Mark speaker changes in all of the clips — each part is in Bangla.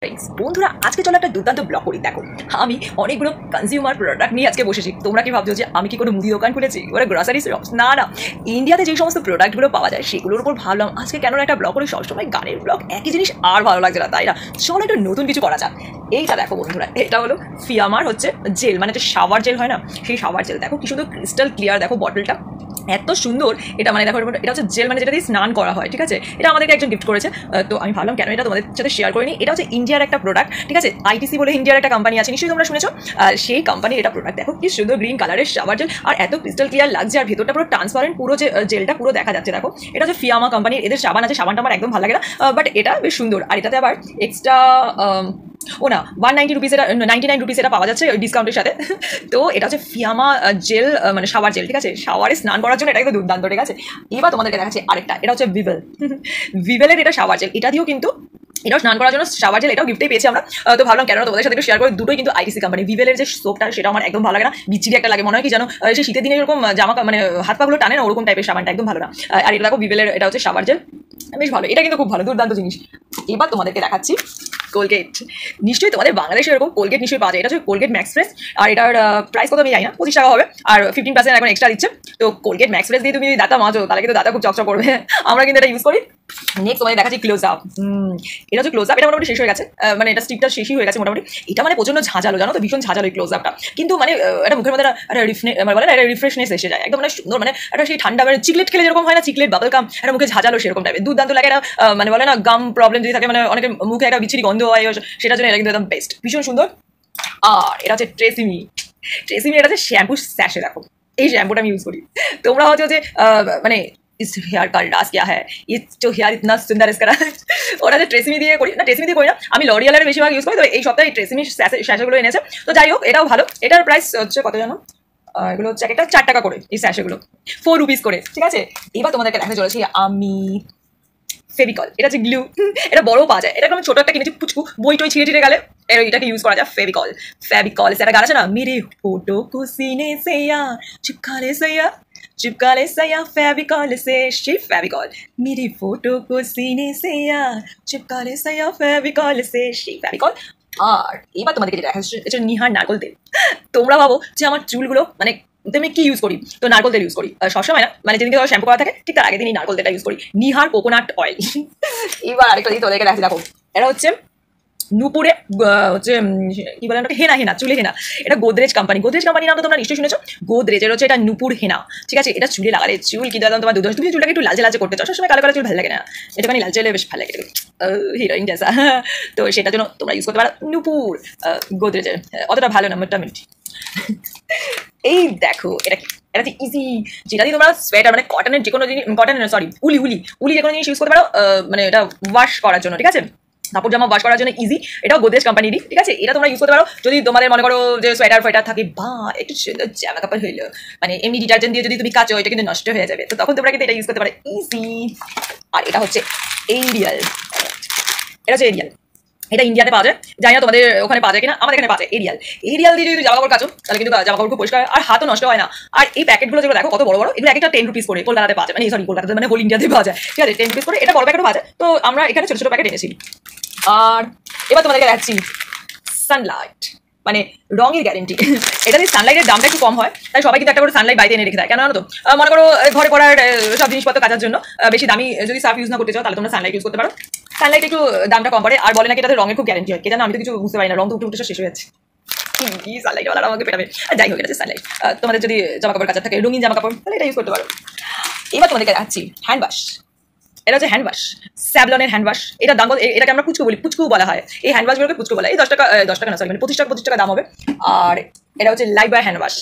Speaker 1: ফ্রেন্ডস বন্ধুরা আজকে চলো একটা দুর্দান্ত ব্লগ করি। দেখো আমি অনেকগুলো কনজিউমার প্রোডাক্ট নিয়ে আজকে বসেছি। তোমরা কি ভাবছো যে আমি কি কোনো মুদি দোকান খুলেছি ওরা গ্রসারি শপস? না না, ইন্ডিয়াতে যে সমস্ত প্রোডাক্টগুলো পাওয়া যায় সেগুলোর উপর ভাবলাম আজকে কেন একটা ব্লগ করে। সবসময় গানের ব্লগ একই জিনিস আর ভালো লাগছে না, তাই না? চলো একটা নতুন কিছু করা যাক। এইটা দেখো বন্ধুরা, এটা হলো ফিয়ামার হচ্ছে জেল, মানে যে শাওয়ার জেল হয় না, সেই শাওয়ার জেল। দেখো কি সুন্দর ক্রিস্টাল ক্লিয়ার, দেখো বটলটা এত সুন্দর। এটা মানে দেখো এটা হচ্ছে জেল, মানে যেটা দিয়ে স্নান করা হয়, ঠিক আছে? এটা আমাদেরকে একজন গিফট করেছে, তো আমি ভাবলাম কেন এটা তোমাদের সাথে শেয়ার করিনি। এটা হচ্ছে ইন্ডিয়ার একটা প্রোডাক্ট, ঠিক আছে? আইটিসি বলে ইন্ডিয়ার একটা কোম্পানি আছে, নিশ্চয়ই তোমরা শুনেছো। সেই কোম্পানির এটা প্রোডাক্ট। দেখো কি সুন্দর গ্রিন কালারের শাওয়ার জেল, আর এত ক্রিস্টাল ক্লিয়ার লাগছে, আর ভেতরটা পুরো ট্রান্সপারেন্ট, পুরো যে জেলটা পুরো দেখা যাচ্ছে। দেখো এটা হচ্ছে ফিয়ামা কোম্পানির, এদের সাবান আছে, সাবানটা আমার একদম ভালো লাগে না, বাট এটা বেশ সুন্দর। আর এটাতে আবার এক্সট্রা ও না 190 রুপিস, এটা 99 রুপিস এটা পাওয়া যাচ্ছে ডিসকাউন্টের সাথে। তো এটা হচ্ছে ফিয়ামা জেল, মানে শাওয়ার জেল, ঠিক আছে? শাওয়ারে স্নান করার জন্য এটা কিন্তু দুর্দান্ত, ঠিক আছে? এবার তোমাদেরকে দেখাচ্ছি আরেকটা, এটা হচ্ছে ভিভেল। ভিভেলের এটা শাওয়ার জেল, এটা দিয়েও কিন্তু এটাও স্নান করার জন্য শাওয়ার জেল, এটাও গিফটেই পেয়েছি আমরা। তো ভাবলাম কেন তোমাদের সাথে একটু শেয়ার করে। দুটোই কিন্তু আইটিসি কোম্পানি। ভিভেলের যে সোপটা সেটা আমার একদম ভালো লাগে না, বিচ্ছিরি একটা লাগে, মনে হয় কি জানো, সেই শীতের দিনে এরকম জামা মানে হাত পাগুলো টানে না, ওরকম টাইপের সাবানটা একদম ভালো না। আর এটা দেখো ভিভেলের, এটা হচ্ছে শাওয়ার জেল, বেশ ভালো, এটা কিন্তু খুব ভালো, দুর্দান্ত জিনিস। এবার তোমাদেরকে দেখাচ্ছি কোলগেট। নিশ্চয়ই তোমাদের বাংলাদেশে এরকম কোলগেট নিশ্চয়ই পাওয়া যায়। এটা হচ্ছে কোলগেট ম্যাক্স ফ্রেশ, আর এটার প্রাইস কত আমি জানি না, 25 টাকা হবে, আর 15% এখন এক্সট্রা দিচ্ছে। তো কোলগেট ম্যাক্স ফ্রেশ দিয়ে তুমি দাঁতা মাজো তাহলে কিন্তু দাঁতা খুব চকচক করবে। আমরা কিন্তু এটা ইউজ করি। নেক্সট তোমাদের দেখাচ্ছি ক্লোজ আপ। এটা হচ্ছে ক্লোজ আপ, এটা মোটামুটি শেষ হয়ে গেছে, মানে এটা স্টিকটা শেষই হয়ে গেছে মোটামুটি। এটা মানে প্রচন্ড ঝাঁঝালো, জানো তো, ভীষণ ঝাঁঝালো এই ক্লোজ আপটা, কিন্তু মানে এটা মুখের মধ্যে একটা রিফ্রেশনেস এসে যায় একদম, মানে সুন্দর, মানে একটা সেই ঠান্ডা, মানে চিকলেট খেলে যেরকম হয় না, চিকলেট বাবল কাম, এটা মুখে ঝাঁঝালো সেরকম টাইপের, দুর্দান্ত লাগে। এটা মানে বলে না গাম প্রবলেম যদি থাকে, মানে অনেকের মুখে একটা বিচ্ছিরি গন্ধ হয়, সেটার জন্য এটা কিন্তু একদম বেস্ট, ভীষণ সুন্দর। আর এটা হচ্ছে ট্রেসিমি। ট্রেসিমি এটা হচ্ছে শ্যাম্পু স্যাশে। দেখো এই শ্যাম্পুটা আমি ইউজ করি। তোমরা হচ্ছে যে মানে इस हेयर का राज क्या है, ये जो हेयर इतना सुंदर इसका ওটা যে ট্রেসিমি দিয়ে করি না, ট্রেসিমি দিয়ে করি না, আমি লরিয়ালের বেশিরভাগ ইউজ করি। তো এই সপ্তাহে ট্রেসিমি স্যাশেগুলো এনেছে, তো যাই হোক এটাও ভালো। এটার প্রাইস হচ্ছে কত জানো, এগুলো হচ্ছে একটা 4 টাকা করে, এই স্যাশেগুলো 4 রুপিস করে, ঠিক আছে? এবার তোমাদেরকে দেখাতে চলেছি আমি ফেভিকল। এটা হচ্ছে গ্লু, এটা বড়ও পাওয়া যায়। এটা আমি ছোট একটা কিনেছি, পুচকু বই টই ছিঁড়ে ছিঁড়ে গেলে এটাকে ইউজ করা যায়। ফেভিকল, ফেভিকল একটা গান আছে না, মেরে ফটো কো সিনে সে यार चिपका ले सैया, चिपका ले सैया फेविकॉल से, সেই ফেভিকল। मेरी फोटो को सीने से यार चिपका ले सैया फेविकॉल से, সেই ফেভিকল। আর এবার তোমাদেরকে যেটা দেখাচ্ছি এটা নিহার নারকোল তেল। তোমরা ভাবো যে আমার চুলগুলো মানে আমি কি ইউজ করি, তো নারকোল তেল ইউজ করি সবসময় না, মানে যেদিনকে শ্যাম্পু করা থাকে ঠিক তার আগের দিনই নারকোল তেলটা ইউজ করি, নিহার কোকোনাট অয়েল। এবার আরেকটা দিই তোদেরকে দেখাচ্ছি। দেখো এটা হচ্ছে নুপুরে হচ্ছে কি বলে ওটাকে, হেনা, হেনা চুলে হেনা। এটা গোদরেজ কোম্পানি, গোদরেজ কোম্পানির নাম তো তোমরা নিশ্চয়ই শুনেছো। গোদরেজের হচ্ছে এটা নুপুর হেনা, ঠিক আছে? এটা চুলে লাগালে চুল কি দাদা তোমার দুধ, তুমি চুলটাকে একটু লালচে লালচে করতে চাও, সবসময় কালো কালো চুল ভালো লাগে না, এটাখানি লালচে হলে বেশ ভালো লাগে, হিরোইন জেসা। তো সেটার জন্য তোমরা ইউজ করতে পারো নুপুর গোদরেজের, অতটা ভালো না মোটামুটি। এই দেখো এটা কি, এটা হচ্ছে ইজি, যেটা দিয়ে তোমরা সোয়েটার মানে কটনের যে কোনো জিনিস, কটন সরি উলি উলি উলি যে কোনো জিনিস ইউজ করতে পারো, মানে এটা ওয়াশ করার জন্য, ঠিক আছে? কাপড় জামা ওয়াশ করার জন্য ইজি। এটাও গোদরেজ কোম্পানিরই, ঠিক আছে? এটা তোমরা ইউজ করতে পারো যদি তোমাদের মনে করো যে সোয়েটার ফোয়েটার থাকে, বা একটু সুন্দর জামা কাপড় হইলো, মানে এমনি ডিটারজেন্ট দিয়ে যদি তুমি কাচো এটা কিন্তু নষ্ট হয়ে যাবে, তো তখন তোমরা কিন্তু এটা ইউজ করতে পারো ইজি। আর এটা হচ্ছে এরিয়াল, এটা হচ্ছে এরিয়াল, এটা ইন্ডিয়াতে পাওয়া যায়, জানি না তোমাদের ওখানে পাওয়া যায় কিনা, আমাদের এখানে পাওয়া যায়। এরিয়াল, এরিয়াল দিয়ে যদি জামা কাপড় কাচো তাহলে কিন্তু জামা কাপড় খুব পরিষ্কার, আর হাতও নষ্ট হয় না। আর এই প্যাকেটগুলো যেগুলো দেখো কত বড় বড়, এগুলো একটা 10 রুপিস করে, কলকাতাতে পাওয়া যায়, মানে সরি কলকাতাতে মানে হোল ইন্ডিয়াতে পাওয়া যায়, ঠিক আছে? 10 রুপিস করে, এটা বড় প্যাকেটও পাওয়া যায়, তো আমরা এখানে ছোট ছোট প্যাকেট এনেছি। আর এবার তোমাদেরকে দেখাচ্ছি সানলাইট, মানে রঙের গ্যারেন্টি। এটা দিয়ে সানলাইটের দামটা একটু কম হয়, তাই সবাই কিন্তু একটা করে সানলাইট বাড়িতে এনে রেখে দেয়, কেন জানো তো? মনে করো ঘরে পড়ার সব জিনিসপত্র কাচার জন্য বেশি দামি যদি সার্ফ ইউজ না করতে চাও তাহলে তোমরা সানলাইট ইউজ করতে পারো। সানলাইট একটু দামটা কম পড়ে, আর বলে নাকি এটাতে রঙের খুব গ্যারেন্টি হয়, কে জানো, আমি তো কিছু বুঝতে পারি না, রং তো উঠে উঠে শেষ হয়ে যাচ্ছে। সানলাইট ওয়ালারা আমাকে পেটাবে, যাই হোক এটা হচ্ছে সানলাইট। তোমাদের যদি জামা কাপড় কাচার থাকে, রঙিন জামা কাপড়, তাহলে এটা ইউজ করতে পারো। এবার তোমাদেরকে দেখাচ্ছি হ্যান্ড ওয়াশ। এটা হচ্ছে হ্যান্ড ওয়াশ, স্যাভলনের হ্যান্ড ওয়াশ। এটার দাম এটাকে আমরা পুচকু বলি, পুচকু বলা হয়, এই হ্যান্ড ওয়াশগুলোকে পুচকু বলা হয়। এই 10 টাকা, 10 টাকা না সরি, মানে 25 টাকা দাম হবে। আর এটা হচ্ছে লাইফবয় হ্যান্ড ওয়াশ,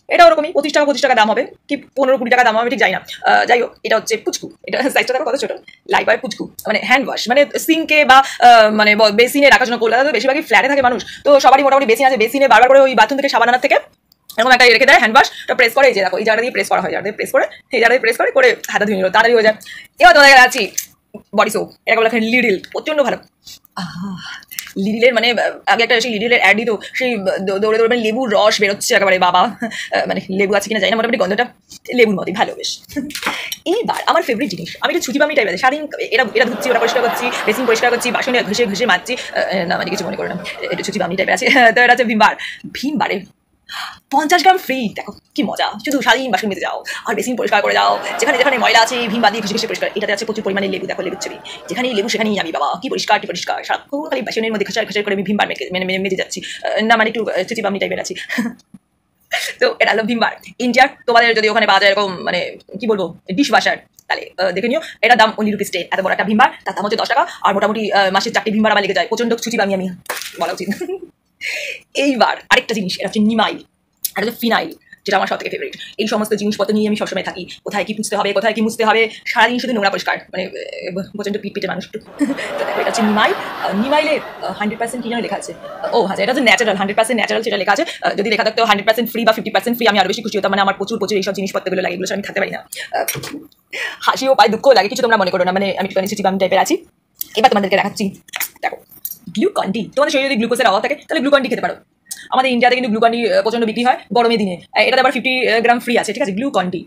Speaker 1: এটা ওরকমই 25 টাকা দাম হবে, কি 15-20 টাকা দাম হবে, ঠিক যাই না। যাই হোক এটা হচ্ছে পুচকু, এটা সাইজটা দেখো কত ছোট, লাইফবয় পুচকু, মানে হ্যান্ড ওয়াশ, মানে সিঙ্কে বা মানে বেসিনে রাখার জন্য। কলকাতাতে বেশিরভাগই ফ্ল্যাটে থাকে মানুষ, তো সবারই মোটামুটি বেসিন আছে, বেসিনে বারবার করে ওই বাথরুম থেকে সাবান আনার থেকে এরকম একটা রেখে দেয় হ্যান্ড ওয়াশ, প্রেস করে, এই যে দেখো এই জায়গাটা দিয়ে প্রেস করা হয়, জায়গাটা দিয়ে প্রেস করে, এই জায়গাটা দিয়ে প্রেস করে করে হাতে ধুয়ে নিল, তাড়াতাড়ি হয়ে যায়। এবার তোমাদের আছি বডি সোপ, এটা বলা লিডিল, প্রচন্ড ভালো। লিডিলের মানে আগে একটা সেই লিডিলের অ্যাড দিত, সেই দৌড়ে দৌড়ে মানে লেবুর রস বেরোচ্ছে একেবারে, বাবা মানে লেবু আছে কিনা জানি না, মোটামুটি গন্ধটা লেবুর মতোই ভালো বেশ। এইবার আমার ফেভারিট জিনিস, আমি একটু ছুটি পামি টাইপ আছে, সারাদিন এটা ধুচ্ছি, ওটা পরিষ্কার করছি, বেসিন পরিষ্কার করছি, বাসনে ঘষে ঘষে মারছি, না মানে কিছু মনে করো না, একটু ছুটি পামি টাইপের আছে। তো এটা হচ্ছে ভীমবারে 50 গ্রাম ফ্রি, দেখো কি মজা, শুধু সারাদিন বাসন মেজে যাও আর বেসিন পরিষ্কার করে যাও, যেখানে যেখানে ময়লা আছে ভীম বাদ দিয়ে ঘষে ঘষে পরিষ্কার। এটাতে আছে প্রচুর পরিমাণে লেবু, দেখো লেবুর ছবি, যেখানেই লেবু সেখানেই আমি, বাবা কি পরিষ্কার কি পরিষ্কার, সারাক্ষণ খালি বাসনের মধ্যে ঘষা ঘষা করে আমি ভীমবার মেজে যাচ্ছি, না মানে একটু চুচি বামনি টাইপের আছি। তো এটা হলো ভীমবার ইন্ডিয়ার, তোমাদের যদি ওখানে পাওয়া যায় এরকম মানে কি বলবো ডিশ ওয়াশার, তাহলে দেখে নিও, এটার দাম only rupees 10, এত বড় একটা ভীমবার, তার দাম হচ্ছে 10 টাকা, আর মোটামুটি মাসে 4টি ভীমবার আমার লেগে যায়, প্রচন্ড ছুচি বামি আমি, বলা উচিত। এইবার আরেকটা জিনিস, এটা হচ্ছে নিমাই, এটা হচ্ছে ফিনাইল, যেটা আমার সব থেকে ফেভারিট। এই সমস্ত জিনিসপত্র নিয়ে আমি সবসময় থাকি, কোথায় কি পুছতে হবে, কোথায় কি মুছতে হবে, সারাদিন শুধু নোংরা পরিষ্কার, মানে প্রচন্ড পিটপিটে মানুষ একটু। তো দেখো এটা হচ্ছে নিমাই, নিমাইলে 100% কি যেন লেখা আছে, ও আচ্ছা এটা হচ্ছে ন্যাচারাল, 100% ন্যাচারাল সেটা লেখা আছে। যদি লেখা থাকতো 100% ফ্রি বা 50% ফ্রি, আমি আরো বেশি খুশি হতাম, মানে আমার প্রচুর এইসব জিনিসপত্রগুলো লাগে, এগুলো আমি থাকতে পারি না, হাসিও পায় দুঃখও লাগে, কিছু তোমরা মনে করো না, মানে আমি একটু ছুটি বাম টাইপের আছি। এবার তোমাদেরকে দেখাচ্ছি, দেখো গ্লুকন-ডি, তোমাদের শরীরে যদি গ্লুকোজের অভাব থাকে তাহলে গ্লুকন-ডি খেতে পারো। আমাদের ইন্ডিয়াতে কিন্তু গ্লুকন-ডি প্রচন্ড বিক্রি হয় গরমের দিনে, এটাতে আবার 50 গ্রাম ফ্রি আছে, ঠিক আছে, গ্লুকন-ডি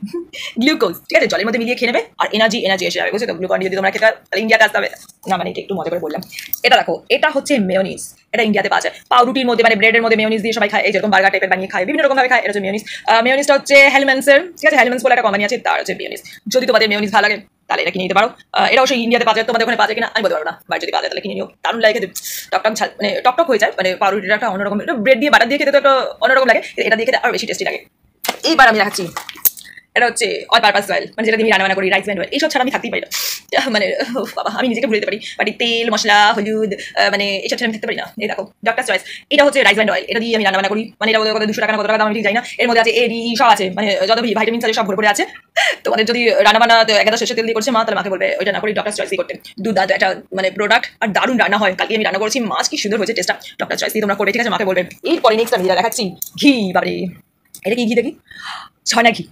Speaker 1: গ্লুকোজ, ঠিক আছে, জলের মধ্যে মিলিয়ে খেয়ে নেবে আর এনার্জি এসে যাবে, বুঝছো তো। গ্লুকন-ডি যদি তোমরা খেতে তাহলে ইন্ডিয়াতে আসতে হবে না, মানে এটা একটু মজা করে বললাম। এটা দেখো, এটা হচ্ছে মেয়োনিজ, এটা ইন্ডিয়াতে পাওয়া যায় পাউরুটির মধ্যে, মানে ব্রেডের মধ্যে মেয়োনিজ দিয়ে সবাই খায়, এই যেরকম বার্গার টাইপের বানিয়ে খায়, বিভিন্ন রকম ভাবে খায়, এটা হচ্ছে মেয়োনিজ। মেয়োনিজটা হচ্ছে হেলমেন্সের, ঠিক আছে, হেলমেন্স বলে একটা কোম্পানি আছে, তার হচ্ছে মেয়োনিজ। যদি তোমাদের মেয়োনিজ ভালো লাগে তাহলে এটা কিনে নিতে পারো, এটা অবশ্যই ইন্ডিয়াতে পাওয়া যায়, তোমাদের ওখানে পাওয়া যায় কিনা আমি বলতে পারবো না, বাট যদি পাওয়া যায় তাহলে কিনে নিও, দারুণ লাগে খেতে, টকটক ঝাল, মানে টকটক হয়ে যায়, মানে পাউরুটিটা একটা অন্যরকম, ব্রেড দিয়ে বাটার দিয়ে খেতে তো একটা অন্যরকম লাগে, এটা দিয়ে খেতে আরো বেশি টেস্টি লাগে। এইবার আমি দেখাচ্ছি, এটা হচ্ছে অল পারপাস অয়েল, মানে যেটা দিয়ে রান্না করি, রাইস ব্র্যান্ড অয়েল, এইসব ছাড়া আমি থাকতেই পারি না, মানে বাবা আমি নিজেকে ভুলে যেতে পারি, বাট তেল মশলা হলুদ মানে এইসব ছাড়া আমি থাকতে পারি না। এই দেখো ডক্টর চয়েস, এটা হচ্ছে রাইস ব্র্যান্ড অয়েল, এটা দিয়ে আমি রান্না করি, মানে এটা কত 200 টাকা না কত টাকা দাম আমি ঠিক জানি না, এর মধ্যে আছে এডি সব আছে, মানে যত ভাইটামিন আছে সব ভরে পড়ে আছে। তোমাদের যদি রান্না একদা সরষের তেল দিয়ে করছে মা, তাহলে মাকে বলবে ওইটা না করি ডক্টর চয়েস দিয়ে করতে, দুধ একটা মানে প্রোডাক্ট আর দারুণ রান্না হয়। কালকে আমি রান্না করেছি মাছ, কি সুন্দর হয়েছে টেস্টটা, ডক্টর চয়েস দিয়ে তোমরা করবে, ঠিক আছে, মাকে বলবে। এরপরে নেক্সট আমি দেখাচ্ছি ঘি, বাবারে এটা কি ঘি দেখি, ছয়না ঘি,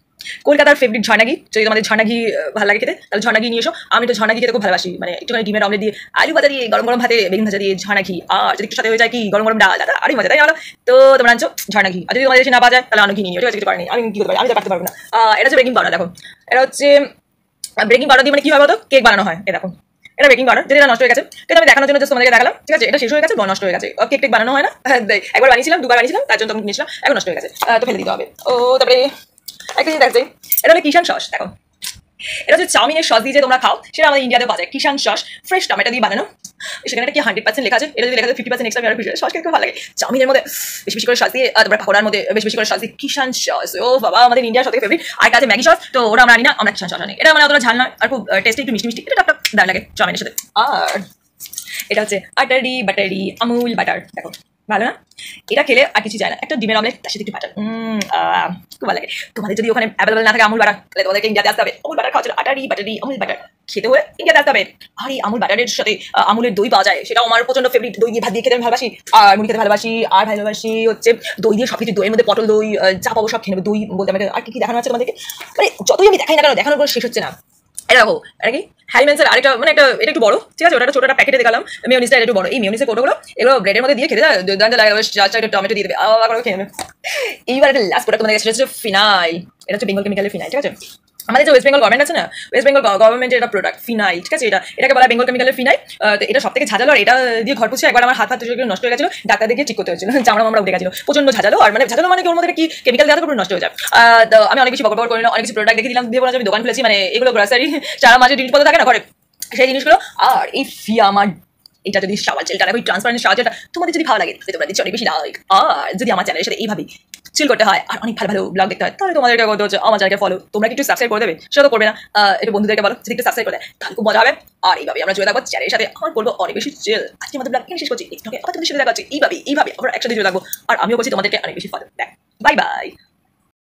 Speaker 1: কলকাতার ফেভারিট ঝর্ণা ঘি। যদি তোমাদের ঝর্ণা ঘি ভালো লাগে খেতে তাহলে ঝর্ণা ঘি নিয়ে এসো, আমি তো ঝর্ণা ঘি খেতে খুব ভালোবাসি, মানে একটুখানি ডিমের অমলেট দিয়ে আলু ভাজা দিয়ে গরম গরম ভাতে বেগুন ভাজা দিয়ে ঝর্ণা ঘি, আর যদি একটু সাথে হয়ে যায় কি গরম গরম ডাল, দাদা আরই মজা, তাই না? তো তোমরা আনছো ঝর্ণা ঘি, আর যদি তোমাদের এসে না পাওয়া যায় তাহলে অন্য ঘি নিয়ে, ঠিক আছে, কিছু করার নেই, আমি কি করতে পারি, আমি তো পারতে পারবো না। এটা হচ্ছে বেকিং পাউডার, দেখো এটা হচ্ছে বেকিং পাউডার দিয়ে মানে কি হয় বলতো, কেক বানানো হয়, এই দেখো এটা বেকিং পাউডার, যেটা নষ্ট হয়ে গেছে, কিন্তু আমি দেখানোর জন্য জাস্ট তোমাদেরকে দেখালাম, ঠিক আছে, এটা শেষ হয়ে গেছে, নষ্ট হয়ে গেছে, কেক টেক বানানো হয় না, একবার বানিয়েছিলাম, দুবার বানিয়েছিলাম, তার জন্য তখন কিনেছিলাম, এখন নষ্ট হয়ে গেছে, তো ফেলে দিতে হবে। ও তারপরে একটা জিনিস দেখাচ্ছি, এটা হলো কিষান সস, দেখো এটা হচ্ছে চাউমিনের সস দিয়ে যে তোমরা খাও, সেটা আমাদের ইন্ডিয়াতে পাওয়া যায়, কিষান সস, ফ্রেশ টমেটো দিয়ে বানানো, সেখানে একটা কি 100% লেখা আছে, এটা যদি লেখা আছে 50% এক্সট্রা, আমি সস খেতে খুব ভালো লাগে, চাউমিনের মধ্যে বেশি বেশি করে সস দিয়ে, তারপরে পাকোড়ার মধ্যে বেশি বেশি করে সস দিয়ে, কিষান সস, ও বাবা আমাদের ইন্ডিয়ার সবথেকে ফেভারিট। আর একটা আছে ম্যাগি সস, তো ওরা আমরা আনি না, আমরা কিষান সস আনি, এটা মানে অতটা ঝাল নয় আর খুব টেস্টি, একটু মিষ্টি মিষ্টি, এটা একটা দারুণ লাগে চাউমিনের সাথে। আর এটা হচ্ছে বাটারি আমুল বাটার, দেখো ভালো না, এটা খেলে আর কিছু যায় না, একটা ডিমের অমলেট তার সাথে একটু বাটার, খুব ভালো লাগে। তোমাদের যদি ওখানে অ্যাভেলেবল না থাকে আমুল বাটার, তাহলে তোমাদেরকে ইন্ডিয়াতে আসতে হবে, আমুল বাটার খাওয়া ছিল, বাটারি আমুল বাটার খেতে হয়ে ইন্ডিয়াতে আসতে হবে। আর এই আমুল বাটারের সাথে আমুলের দই পাওয়া যায়, সেটাও আমার প্রচন্ড ফেভারিট, দই দিয়ে ভাত দিয়ে খেতে আমি ভালোবাসি, আর মুড়ি খেতে ভালোবাসি, আর ভালোবাসি হচ্ছে দই দিয়ে সবকিছু, দইয়ের মধ্যে পটল দই যা পাবো সব খেয়ে নেবে, দই বলতে আমাকে আর কি দেখানো আছে তোমাদেরকে, মানে যতই আমি দেখাই না কেন দেখানোর পর শেষ হচ্ছে না। এটা দেখো এটা কি হ্যারিম্যান্সের আরেকটা, মানে এটা একটু বড়, ঠিক আছে, ওটা ছোট একটা প্যাকেটে দেখালাম, মেয়োনিজটা একটু বড়, এই মেয়োনিজের কোটোগুলো এগুলো ব্রেডের মধ্যে দিয়ে খেতে যায়, দুর্দান্ত লাগে, একটা টমেটো দিয়ে দেবে, আবার খেয়ে নেবে। এইবার একটা লাস্ট প্রোডাক্ট তোমাদের কাছে হচ্ছে ফিনাইল, এটা হচ্ছে বেঙ্গল কেমিক্যালের ফিনাইল, ঠিক আছে, আমাদের যে ওয়েস্ট বেঙ্গল গভর্নমেন্ট আছে না, ওয়েস্ট বেঙ্গল গভর্নমেন্টের এটা প্রোডাক্ট ফিনাইল, ঠিক আছে, এটাকে বলা বেঙ্গল কেমিক্যালের ফিনাইল। তো এটা সব থেকে ঝাঁঝালো, আর এটা দিয়ে ঘর পুছে একবার আমার হাত নষ্ট হয়ে গেছিল, ডাক্তার দেখে ঠিক করতে হয়েছিল, চামড়া উঠে গেছিল, প্রচন্ড ঝাঁঝালো, আর মানে ঝাঁঝালো মানে কি ওর মধ্যে কি কেমিক্যাল দেওয়া পুরো নষ্ট হয়ে যায়। তো আমি অনেক কিছু বকর করি না, অনেক কিছু প্রোডাক্ট দেখে দিলাম, দিয়ে বলা আমি দোকান খুলেছি, মানে এগুলো গ্রসারি চারা মাঝে জিনিসপত্র থাকে না ঘরে, সেই জিনিসগুলো। আর এই ফিয়ামার এটা যদি শাওয়ার জেলটা, ওই ট্রান্সপারেন্ট শাওয়ার জেলটা তোমাদের যদি ভালো লাগে তাহলে তোমরা দিচ্ছি অনেক বেশি লাইক, আর যদি আমার চ্যানেলের সাথে এইভাবে চিল করতে হয় আর অনেক ভালো ভালো ব্লগ দেখতে হয় তাহলে তোমাদেরকে করতে হচ্ছে আমার চ্যানেলকে ফলো, তোমরা কি একটু সাবস্ক্রাইব করে দেবে, সেটা তো করবে না, একটু বন্ধুদেরকে বলো যদি একটু সাবস্ক্রাইব করে দেয় তাহলে খুব মজা হবে। আর এইভাবে আমরা জুড়ে থাকবো চ্যানেলের সাথে, আমার বলবো অনেক বেশি চিল। আজকে আমাদের ব্লগ এখানে শেষ করছি, টিকটকে আবার তোমাদের সাথে দেখা হচ্ছে, এইভাবে আমরা একসাথে জুড়ে থাকবো, আর আমিও বলছি তোমাদেরকে অনেক বেশি ফলো। Bye bye.